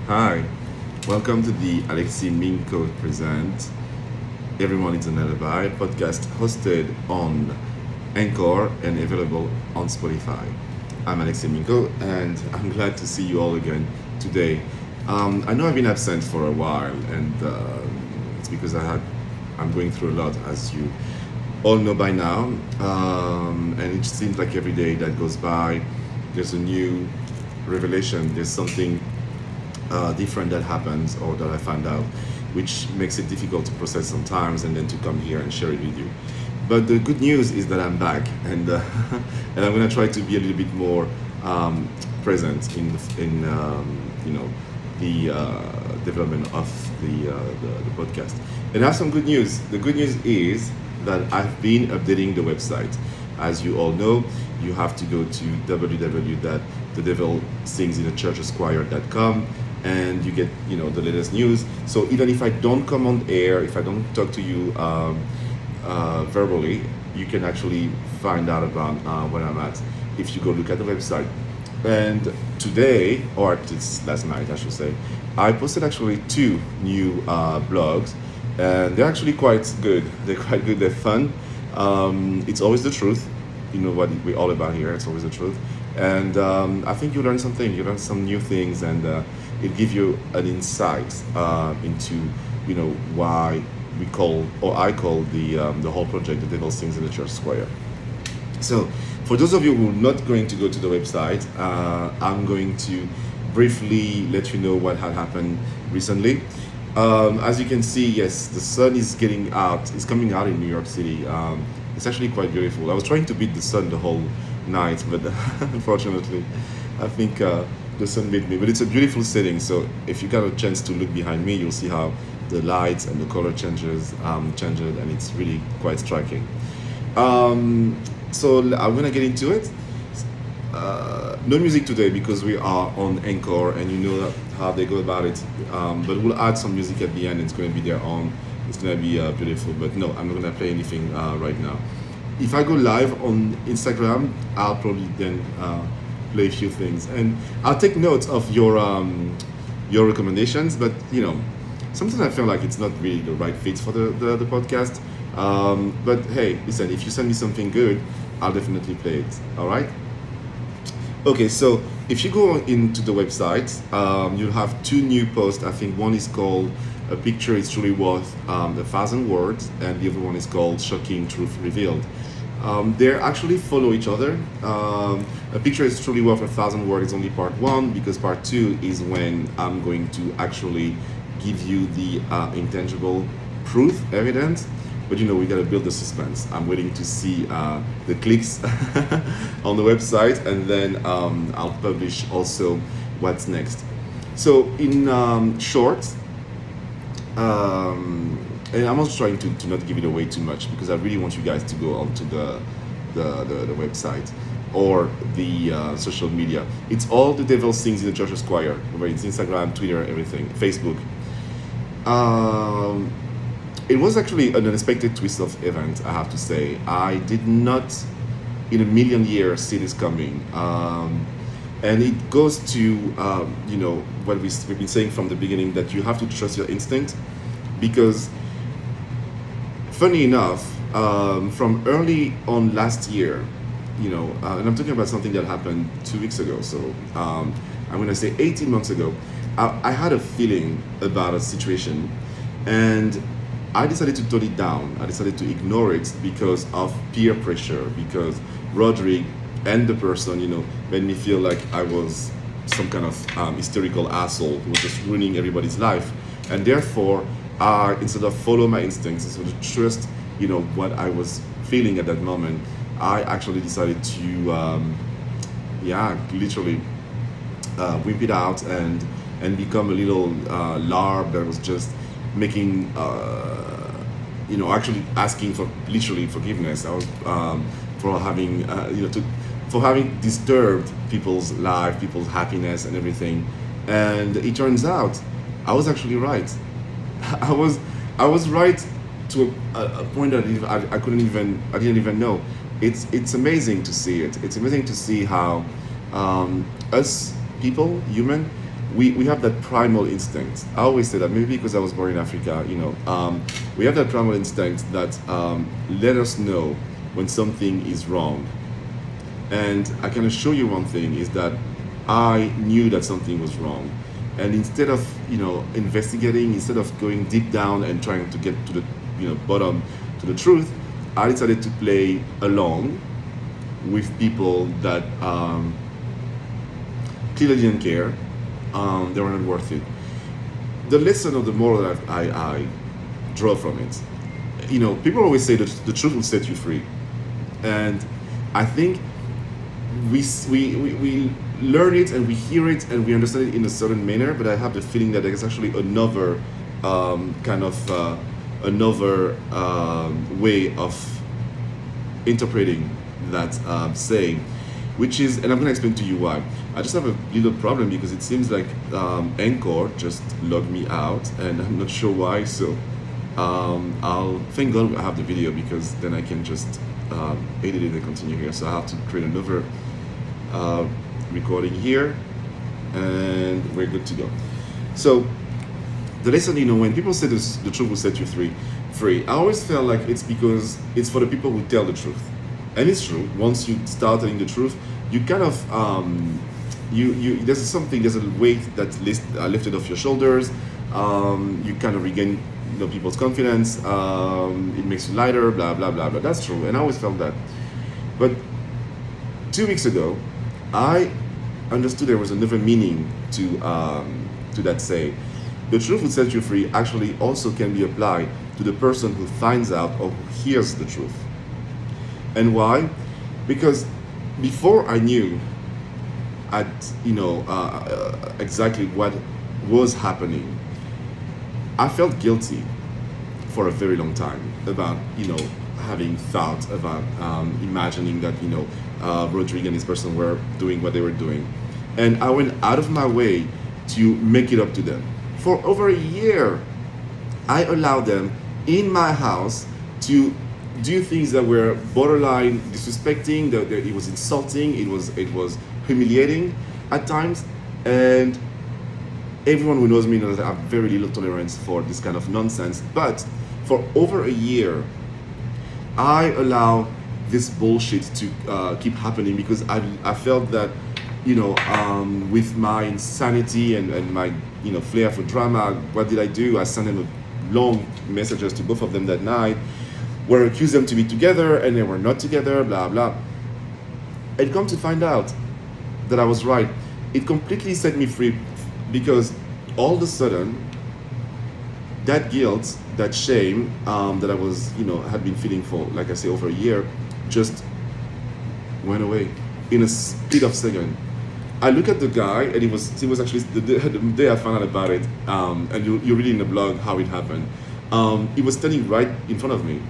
Hi, welcome to the Alexi Minko Present Everyone is an Alibi podcast hosted on Anchor and available on Spotify. I'm Alexi Minko and I'm glad to see you all again today. I know I've been absent for a while and it's because I'm going through a lot, as you all know by now. And it seems like every day that goes by, there's a new revelation, there's something different that happens or that I find out, which makes it difficult to process sometimes and then to come here and share it with you. But the good news is that I'm back and and I'm gonna try to be a little bit more present in the development of the podcast. And I have some good news. The good news is that I've been updating the website. As you all know, you have to go to www.thedevilsingsinachurcheschoir.com and you get the latest news. So even if I don't come on air, if I don't talk to you verbally, you can actually find out about where I'm at if you go look at the website. And today, or it's last night I should say, I posted actually two new blogs, and they're actually quite good. They're quite good, they're fun. It's always the truth. You know what we're all about here, it's always the truth. And I think you learn something, you learn some new things, and it gives you an insight into why we call, or I call the whole project, The Devil Sings in the Church Square. So for those of you who are not going to go to the website, I'm going to briefly let you know what had happened recently. As you can see, yes, the sun is getting out. It's coming out in New York City. It's actually quite beautiful. I was trying to beat the sun the whole night, but unfortunately, I think the sun beat me. But it's a beautiful setting. So if you got a chance to look behind me, you'll see how the lights and the color changes, and it's really quite striking. So I'm gonna get into it. No music today because we are on Anchor and you know how they go about it. But we'll add some music at the end. It's going to be their own. It's going to be beautiful. But no, I'm not going to play anything right now. If I go live on Instagram, I'll probably then play a few things. And I'll take note of your recommendations. But sometimes I feel like it's not really the right fit for the podcast. But hey, listen, if you send me something good, I'll definitely play it. All right? Okay, so if you go into the website, you'll have two new posts. I think one is called "A Picture is Truly Worth 1,000 Words," and the other one is called "Shocking Truth Revealed." They actually follow each other. "A Picture is Truly Worth 1,000 Words" is only part one, because part two is when I'm going to actually give you the intangible proof, evidence. But we gotta build the suspense. I'm waiting to see the clicks on the website, and then I'll publish also what's next. So in short, and I'm also trying to not give it away too much, because I really want you guys to go onto the website or the social media. It's all The Devil Sings in the Church Choir, where it's Instagram, Twitter, everything, Facebook. It was actually an unexpected twist of event, I have to say. I did not, in a million years, see this coming. And it goes to, what we've been saying from the beginning, that you have to trust your instinct. Because, funny enough, from early on last year, and I'm talking about something that happened 2 weeks ago. So I'm going to say 18 months ago, I had a feeling about a situation, and I decided to tone it down. I decided to ignore it because of peer pressure, because Rodrigue and the person, made me feel like I was some kind of hysterical asshole who was just ruining everybody's life. And therefore, instead of follow my instincts, instead of trust, what I was feeling at that moment, I actually decided to, literally whip it out and become a little larb that was just making actually asking for literally forgiveness. I was for having for having disturbed people's life, people's happiness and everything. And it turns out I was actually right. I was right to a point that I didn't even know. It's amazing to see it. It's amazing to see how us people, human, we have that primal instinct. I always say that, maybe because I was born in Africa, we have that primal instinct that let us know when something is wrong. And I can assure you one thing is that I knew that something was wrong. And instead of, investigating, instead of going deep down and trying to get to the, bottom, to the truth, I decided to play along with people that clearly didn't care. They were not worth it. The lesson of the moral that I draw from it, people always say that the truth will set you free. And I think we learn it and we hear it and we understand it in a certain manner, but I have the feeling that there's actually another way of interpreting that saying, which is, and I'm going to explain to you why. I just have a little problem because it seems like Anchor just logged me out, and I'm not sure why. So I'll thank God I have the video, because then I can just edit it and continue here. So I have to create another recording here, and we're good to go. So the lesson, when people say this, the truth will set you free, I always felt like it's because it's for the people who tell the truth. And it's true. Once you start telling the truth, you kind of there's a weight that's lifted off your shoulders. You kind of regain people's confidence. It makes you lighter. Blah blah blah blah. That's true, and I always felt that. But 2 weeks ago, I understood there was another meaning to that saying. The truth will set you free actually also can be applied to the person who finds out or who hears the truth. And why? Because before I knew exactly what was happening, I felt guilty for a very long time about having thought about imagining that Rodrigue and this person were doing what they were doing, and I went out of my way to make it up to them. For over a year, I allowed them in my house to do things that were borderline disrespecting, that it was insulting, it was humiliating at times, and everyone who knows me knows that I have very little tolerance for this kind of nonsense. But for over a year, I allow this bullshit to keep happening because I felt that with my insanity and my flair for drama, what did I do? I sent them long messages to both of them that night, where I accused them to be together and they were not together, blah blah. And come to find out that I was right. It completely set me free, because all of a sudden that guilt, that shame that I was had been feeling for, like I say, over a year, just went away in a split of second. I look at the guy, and he was actually the day I found out about it, and you read in the blog how it happened. He was standing right in front of me,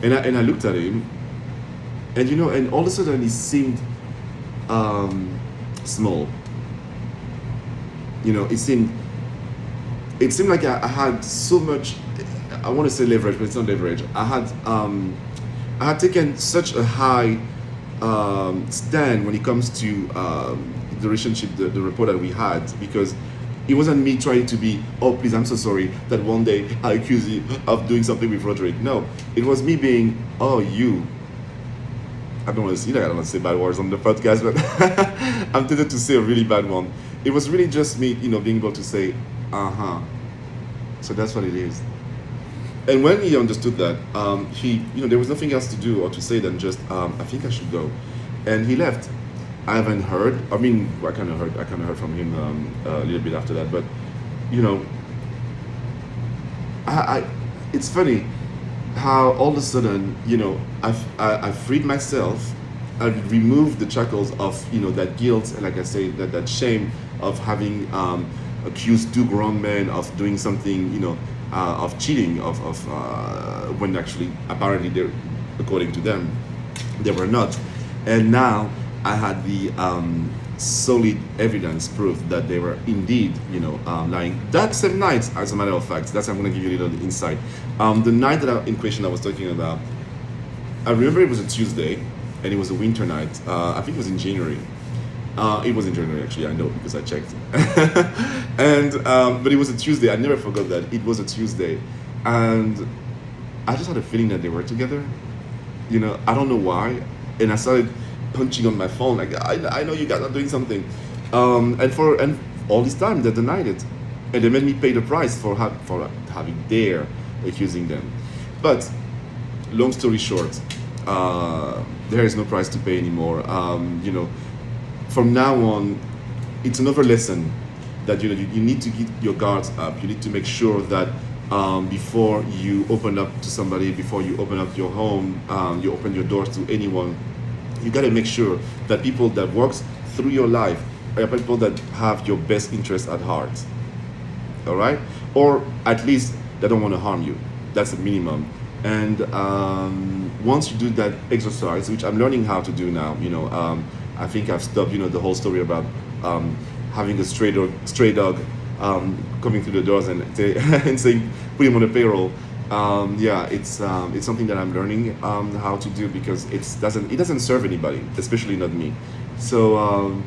and I looked at him, and and all of a sudden he seemed small. It seemed like I had so much. I want to say leverage, but it's not leverage. I had taken such a high stand when it comes to the relationship, the rapport that we had, because it wasn't me trying to be, oh please, I'm so sorry that one day I accuse you of doing something with Rodrigue. No, it was me being, oh you. I don't want to I don't want to say bad words on the podcast, but I'm tempted to say a really bad one. It was really just me, being able to say, so that's what it is. And when he understood that, he, there was nothing else to do or to say than just, I think I should go, and he left. I haven't heard. I mean, I kind of heard from him a little bit after that. But, it's funny how all of a sudden, I freed myself. I removed the shackles of, that guilt, and like I say, that shame of having accused two grown men of doing something, of cheating, of when actually apparently they, according to them, they were not. And now I had the solid evidence proof that they were indeed, lying. That same night, as a matter of fact, I'm going to give you a little insight. The night in question I was talking about, I remember it was a Tuesday, and it was a winter night. I think it was in January. It was in January, actually. I know because I checked. And but it was a Tuesday. I never forgot that it was a Tuesday, and I just had a feeling that they were together. I don't know why, and I started punching on my phone like I know you guys are doing something, and all this time they denied it, and they made me pay the price for having dare accusing them. But long story short, there is no price to pay anymore. From now on, it's another lesson that you need to keep your guards up. You need to make sure that before you open up to somebody, before you open up your home, you open your doors to anyone, you got to make sure that people that works through your life are people that have your best interest at heart. All right, or at least they don't want to harm you. That's the minimum. And once you do that exercise, which I'm learning how to do now, I think I've stopped, the whole story about having a stray dog coming through the doors and and saying put him on the payroll. Yeah, it's something that I'm learning how to do because it doesn't serve anybody, especially not me. So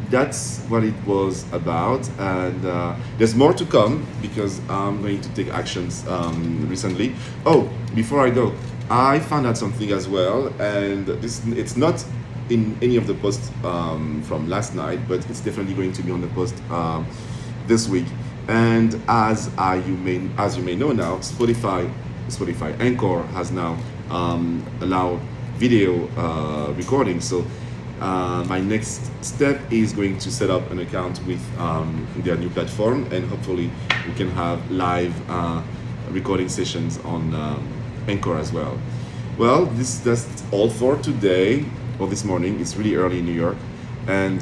that's what it was about, and there's more to come because I'm going to take actions recently. Oh, before I go, I found out something as well, and it's not in any of the posts from last night, but it's definitely going to be on the post this week. And as you may know now, Spotify Anchor has now allowed video recording. So my next step is going to set up an account with their new platform, and hopefully we can have live recording sessions on Anchor as well. Well, that's all for today or this morning. It's really early in New York, and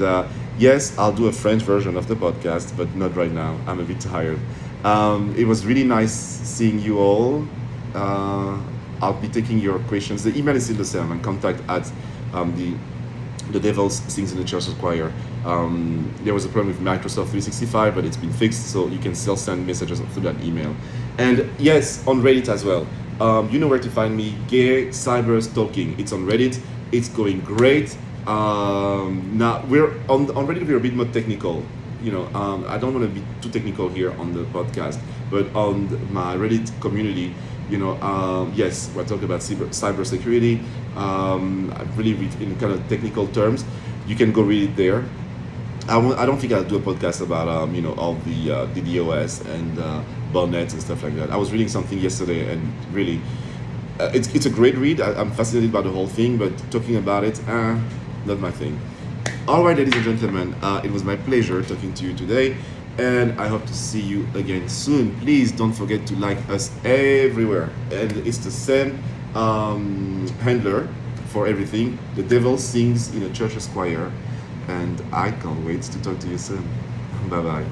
yes, I'll do a French version of the podcast, but not right now. I'm a bit tired. It was really nice seeing you all. I'll be taking your questions. The email is still the same, and contact at the Devil Sings in the Church's Choir. There was a problem with Microsoft 365, but it's been fixed, so you can still send messages through that email. And yes, on Reddit as well. You know where to find me, Gay Cyber Stalking. It's on Reddit. It's going great. Now we're on Reddit. We're a bit more technical. I don't want to be too technical here on the podcast, but on my Reddit community, yes, we're talking about cyber security. Really, in kind of technical terms, you can go read it there. I don't think I'll do a podcast about all the DDoS and botnets and stuff like that. I was reading something yesterday, and really, it's a great read. I'm fascinated by the whole thing, but talking about it, not my thing. All right, ladies and gentlemen, it was my pleasure talking to you today, and I hope to see you again soon. Please don't forget to like us everywhere, and it's the same handler for everything. The Devil Sings in a Church's Choir, and I can't wait to talk to you soon. Bye bye.